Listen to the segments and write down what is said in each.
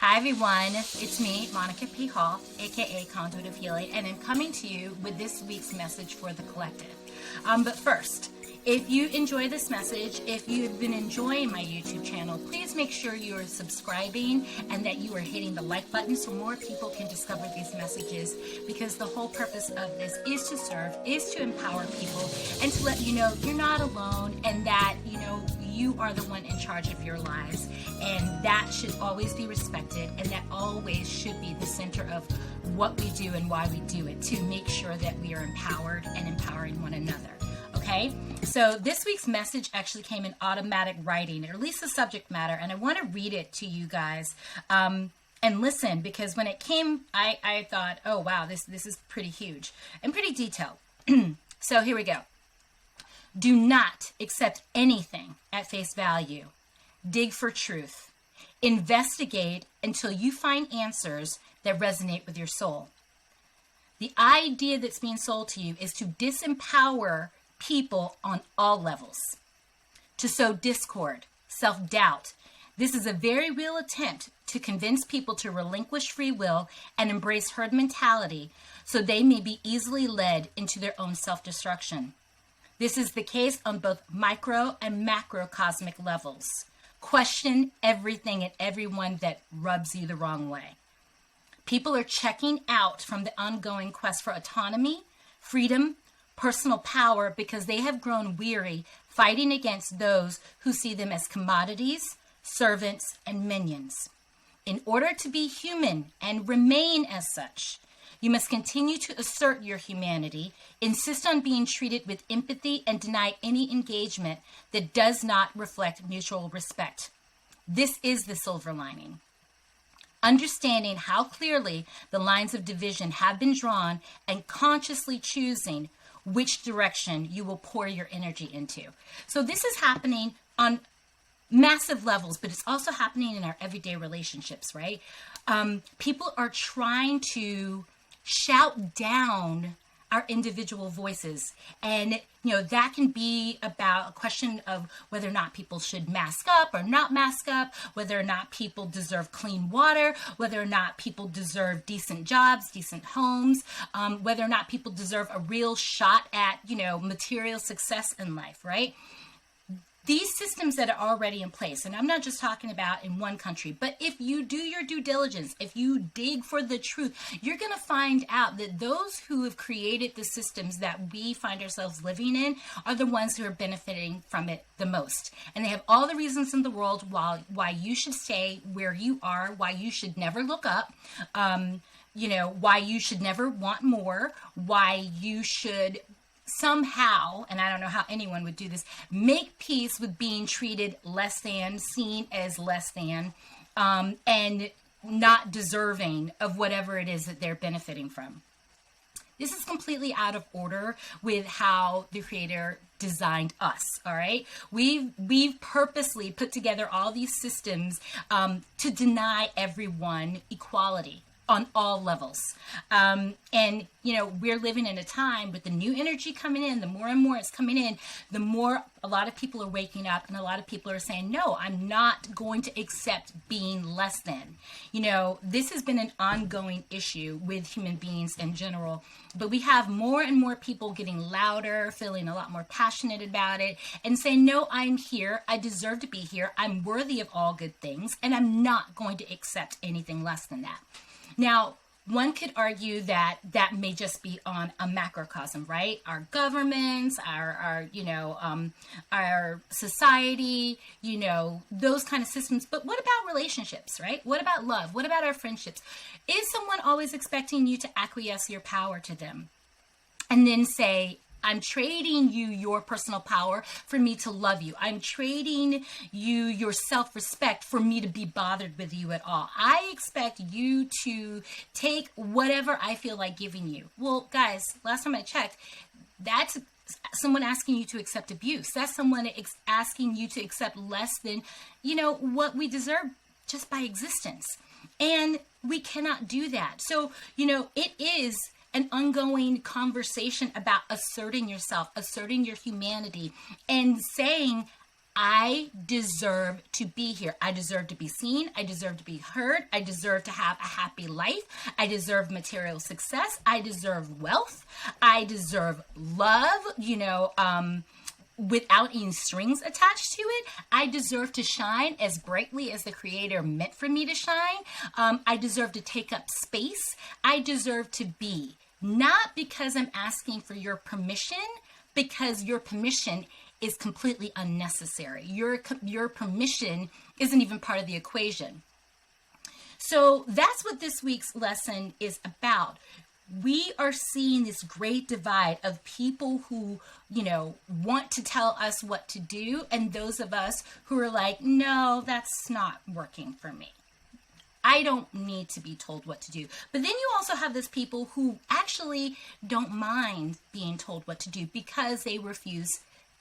Hi everyone, it's me, Monica P. Hall, aka Conduit of Healing, and I'm coming to you with this week's message for the collective. But first, if you enjoy this message, if you've been enjoying my YouTube channel, please make sure you are subscribing and that you are hitting the like button so more people can discover these messages, because the whole purpose of this is to serve, is to empower people, and to let you know you're not alone, and that, you are the one in charge of your lives, and that should always be respected, and that always should be the center of what we do and why we do it, to make sure that we are empowered and empowering one another. Okay, so this week's message actually came in automatic writing, or at least the subject matter, and I want to read it to you guys and listen, because when it came, I thought, oh wow, this is pretty huge and pretty detailed. So here we go. Do not accept anything at face value. Dig for truth. Investigate until you find answers that resonate with your soul. The idea that's being sold to you is to disempower people on all levels, to sow discord, self-doubt. This is a very real attempt to convince people to relinquish free will and embrace herd mentality so they may be easily led into their own self-destruction. This is the case on both micro and macrocosmic levels. Question everything and everyone that rubs you the wrong way. People are checking out from the ongoing quest for autonomy, freedom, personal power, because they have grown weary fighting against those who see them as commodities, servants, and minions. In order to be human and remain as such, you must continue to assert your humanity, insist on being treated with empathy, and deny any engagement that does not reflect mutual respect. This is the silver lining. Understanding how clearly the lines of division have been drawn and consciously choosing which direction you will pour your energy into. So this is happening on massive levels, but it's also happening in our everyday relationships, right? People are trying to shout down our individual voices, and that can be about a question of whether or not people should mask up or not mask up, whether or not people deserve clean water, whether or not people deserve decent jobs, decent homes, whether or not people deserve a real shot at material success in life, right? These systems that are already in place, and I'm not just talking about in one country, but if you do your due diligence, if you dig for the truth, you're going to find out that those who have created the systems that we find ourselves living in are the ones who are benefiting from it the most. And they have all the reasons in the world why you should stay where you are, why you should never look up, why you should never want more, why you should somehow, and I don't know how anyone would do this, make peace with being treated less than, seen as less than, and not deserving of whatever it is that they're benefiting from. This is completely out of order with how the Creator designed us, all right? We've purposely put together all these systems to deny everyone equality on all levels. And we're living in a time with the new energy coming in, the more and more it's coming in, the more a lot of people are waking up, and a lot of people are saying, no, I'm not going to accept being less than. This has been an ongoing issue with human beings in general, but we have more and more people getting louder, feeling a lot more passionate about it, and saying, no, I'm here, I deserve to be here, I'm worthy of all good things, and I'm not going to accept anything less than that. Now, one could argue that that may just be on a macrocosm, right? Our governments, our society, those kind of systems. But what about relationships, right? What about love? What about our friendships? Is someone always expecting you to acquiesce your power to them and then say, I'm trading you your personal power for me to love you. I'm trading you your self-respect for me to be bothered with you at all. I expect you to take whatever I feel like giving you. Well, guys, last time I checked, that's someone asking you to accept abuse. That's someone asking you to accept less than, what we deserve just by existence. And we cannot do that. So, it is an ongoing conversation about asserting yourself, asserting your humanity, and saying, I deserve to be here. I deserve to be seen. I deserve to be heard. I deserve to have a happy life. I deserve material success. I deserve wealth. I deserve love, without any strings attached to it. I deserve to shine as brightly as the Creator meant for me to shine. I deserve to take up space. I deserve to be. Not because I'm asking for your permission, because your permission is completely unnecessary. Your permission isn't even part of the equation. So that's what this week's lesson is about. We are seeing this great divide of people who, want to tell us what to do, and those of us who are like, no, that's not working for me. I don't need to be told what to do. But then you also have those people who actually don't mind being told what to do because they refuse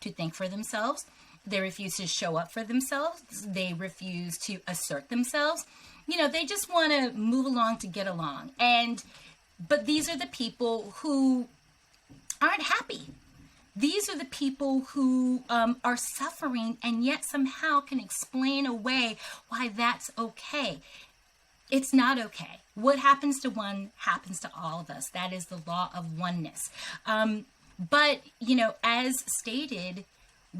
to think for themselves. They refuse to show up for themselves. They refuse to assert themselves. They just want to move along to get along. But these are the people who aren't happy. These are the people who are suffering and yet somehow can explain away why that's okay. It's not okay. What happens to one happens to all of us. That is the law of oneness. But, as stated,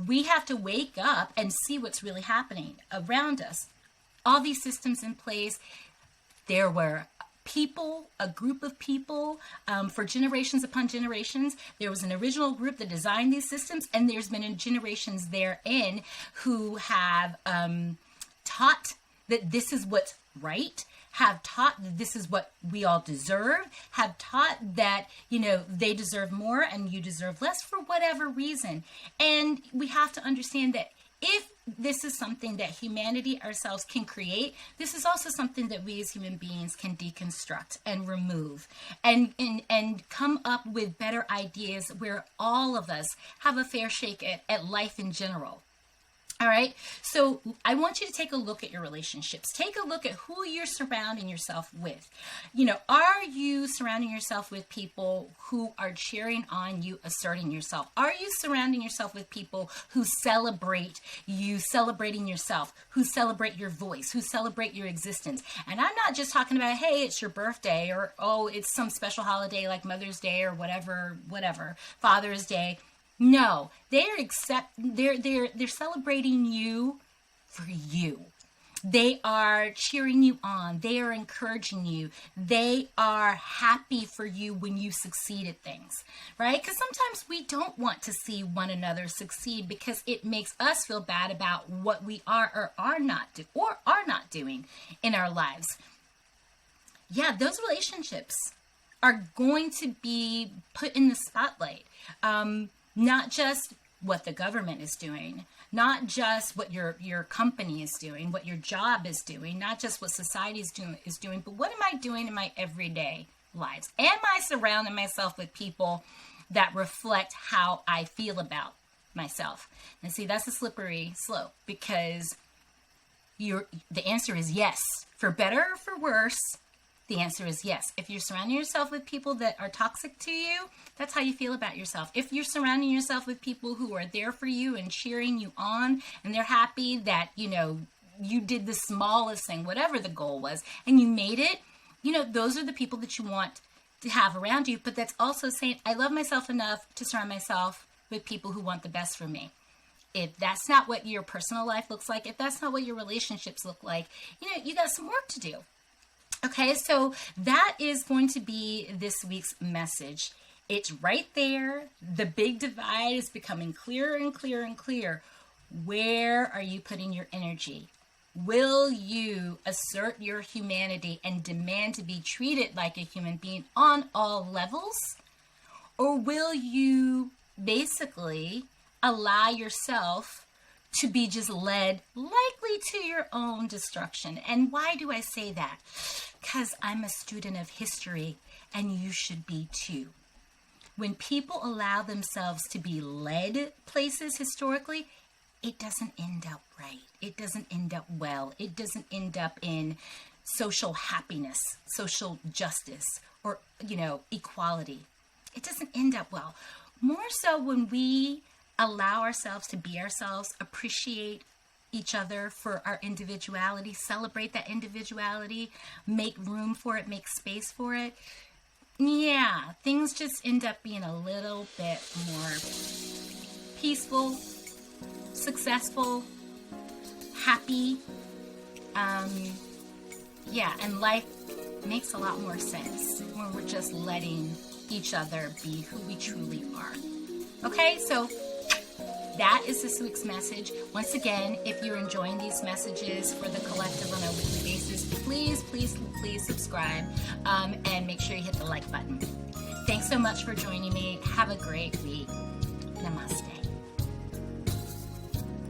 we have to wake up and see what's really happening around us. All these systems in place, there were people, a group of people, for generations upon generations. There was an original group that designed these systems, and there's been generations therein who have taught that this is what's right, have taught that this is what we all deserve, have taught that, they deserve more and you deserve less for whatever reason. And we have to understand that if this is something that humanity ourselves can create, this is also something that we as human beings can deconstruct and remove and come up with better ideas where all of us have a fair shake at life in general. All right. So I want you to take a look at your relationships. Take a look at who you're surrounding yourself with. Are you surrounding yourself with people who are cheering on you, asserting yourself? Are you surrounding yourself with people who celebrate you celebrating yourself, who celebrate your voice, who celebrate your existence? And I'm not just talking about, hey, it's your birthday, or, oh, it's some special holiday like Mother's Day or whatever, Father's Day. No, they're celebrating you for you. They are cheering you on. They are encouraging you. They are happy for you when you succeed at things, right? Because sometimes we don't want to see one another succeed because it makes us feel bad about what we are or are not doing in our lives. Yeah, those relationships are going to be put in the spotlight. Not just what the government is doing, not just what your company is doing, what your job is doing, not just what society is doing, but what am I doing in my everyday lives? Am I surrounding myself with people that reflect how I feel about myself? And see, that's a slippery slope because the answer is yes. For better or for worse, the answer is yes. If you're surrounding yourself with people that are toxic to you, that's how you feel about yourself. If you're surrounding yourself with people who are there for you and cheering you on, and they're happy that, you did the smallest thing, whatever the goal was, and you made it, those are the people that you want to have around you. But that's also saying, I love myself enough to surround myself with people who want the best for me. If that's not what your personal life looks like, if that's not what your relationships look like, you got some work to do. Okay, so that is going to be this week's message. It's right there. The big divide is becoming clearer and clearer and clearer. Where are you putting your energy? Will you assert your humanity and demand to be treated like a human being on all levels? Or will you basically allow yourself to be just led likely to your own destruction? And why do I say that? Because I'm a student of history and you should be too. When people allow themselves to be led places historically, it doesn't end up right. It doesn't end up well. It doesn't end up in social happiness, social justice, or, equality. It doesn't end up well. More so when we allow ourselves to be ourselves, appreciate each other for our individuality, celebrate that individuality, make room for it, make space for it, yeah, things just end up being a little bit more peaceful, successful, happy. Yeah, and life makes a lot more sense when we're just letting each other be who we truly are. Okay, so that is this week's message. Once again, if you're enjoying these messages for the collective on a weekly basis, please subscribe and make sure you hit the like button. Thanks so much for joining me. Have a great week. Namaste.